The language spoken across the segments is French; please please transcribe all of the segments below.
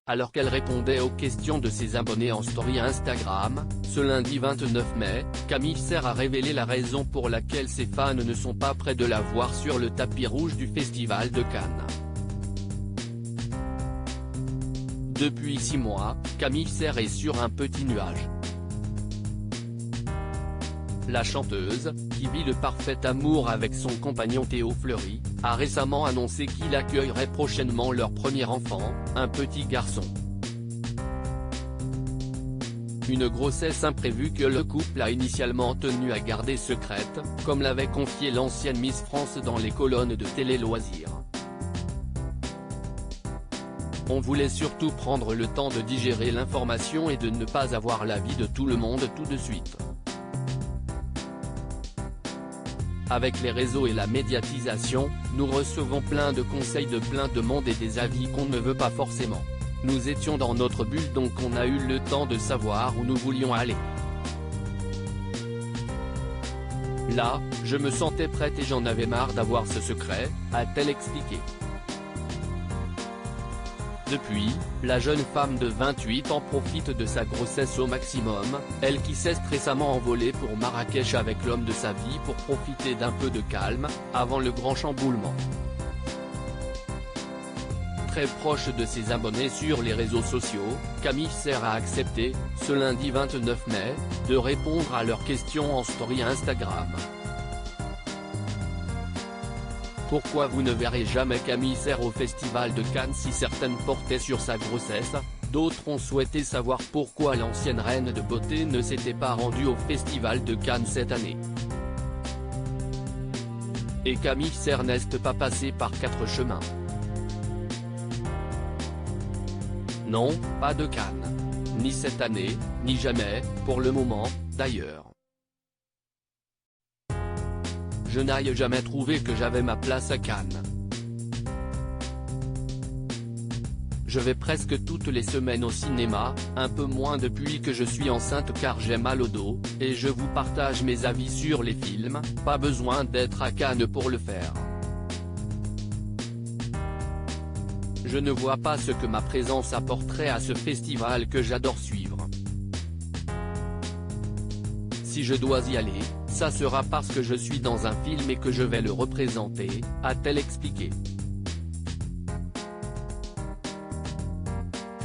alors qu'elle répondait aux questions de ses abonnés en story Instagram. Ce lundi 29 mai, Camille Serre a révélé la raison pour laquelle ses fans ne sont pas près de la voir sur le tapis rouge du Festival de Cannes. Depuis 6 mois, Camille Serre est sur un petit nuage. La chanteuse, qui vit le parfait amour avec son compagnon Théo Fleury, a récemment annoncé qu'il accueillerait prochainement leur premier enfant, un petit garçon. Une grossesse imprévue que le couple a initialement tenu à garder secrète, comme l'avait confié l'ancienne Miss France dans les colonnes de Télé Loisirs. On voulait surtout prendre le temps de digérer l'information et de ne pas avoir l'avis de tout le monde tout de suite. Avec les réseaux et la médiatisation, nous recevons plein de conseils de plein de monde et des avis qu'on ne veut pas forcément. Nous étions dans notre bulle, donc on a eu le temps de savoir où nous voulions aller. Là, je me sentais prête et j'en avais marre d'avoir ce secret, a-t-elle expliqué. Depuis, la jeune femme de 28 ans profite de sa grossesse au maximum, elle qui s'est récemment envolée pour Marrakech avec l'homme de sa vie pour profiter d'un peu de calme, avant le grand chamboulement. Très proche de ses abonnés sur les réseaux sociaux, Camille Serre a accepté, ce lundi 29 mai, de répondre à leurs questions en story Instagram. Pourquoi vous ne verrez jamais Camille Serre au Festival de Cannes? Si certaines portaient sur sa grossesse, d'autres ont souhaité savoir pourquoi l'ancienne reine de beauté ne s'était pas rendue au Festival de Cannes cette année. Et Camille Serre n'est pas passée par 4 chemins. Non, pas de Cannes. Ni cette année, ni jamais, pour le moment, d'ailleurs. Je n'ai jamais trouvé que j'avais ma place à Cannes. Je vais presque toutes les semaines au cinéma, un peu moins depuis que je suis enceinte car j'ai mal au dos, et je vous partage mes avis sur les films, pas besoin d'être à Cannes pour le faire. Je ne vois pas ce que ma présence apporterait à ce festival que j'adore suivre. Si je dois y aller, ça sera parce que je suis dans un film et que je vais le représenter, a-t-elle expliqué.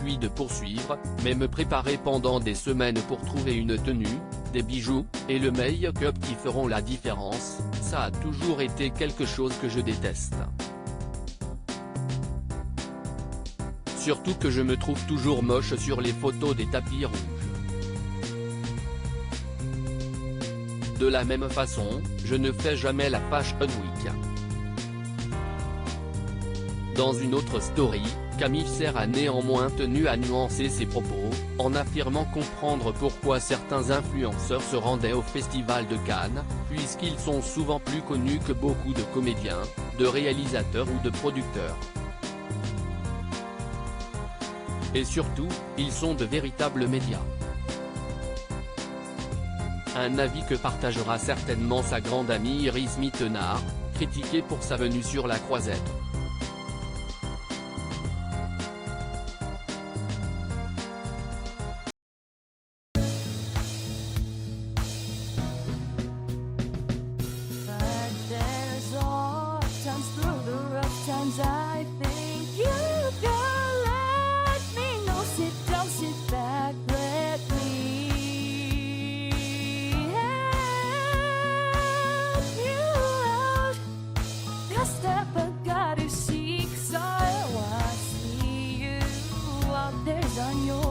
Puis de poursuivre, mais me préparer pendant des semaines pour trouver une tenue, des bijoux, et le make-up qui feront la différence, ça a toujours été quelque chose que je déteste. Surtout que je me trouve toujours moche sur les photos des tapis rouges. De la même façon, je ne fais jamais la Fashion Week. Dans une autre story, Camille Serre a néanmoins tenu à nuancer ses propos, en affirmant comprendre pourquoi certains influenceurs se rendaient au Festival de Cannes, puisqu'ils sont souvent plus connus que beaucoup de comédiens, de réalisateurs ou de producteurs. Et surtout, ils sont de véritables médias. Un avis que partagera certainement sa grande amie Iris Mittenard, critiquée pour sa venue sur la croisette. On your